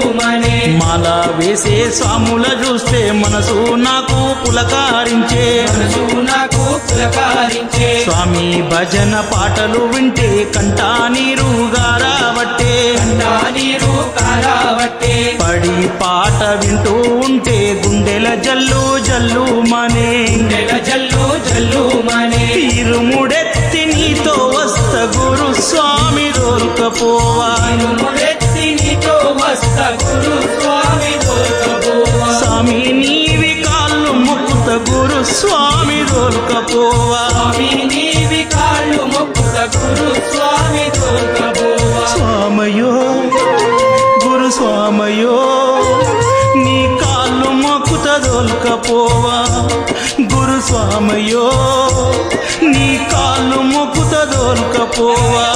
జల్లుమనే మాల వేసే స్వాముల చూస్తే మనసు నాకు పులకారించే స్వామి భజన పాటలు వింటే కంటా నీరు గారాబట్టే పడి పాట వింటూ ఉంటే గుండెల జల్లు జల్లుమనే ఇరుముడెత్తి నీతో వస్త గురు స్వామి దొరకపోవా స్వామి నీవి కాళ్ళు మొక్కుత గురు స్వామి దొరకపోవా స్వామయో గురు స్వామయో నీ కాళ్ళు మొక్కుత దొరకపోవా గురు స్వామయో నీ కాళ్ళు మొక్కుత దొరకపోవా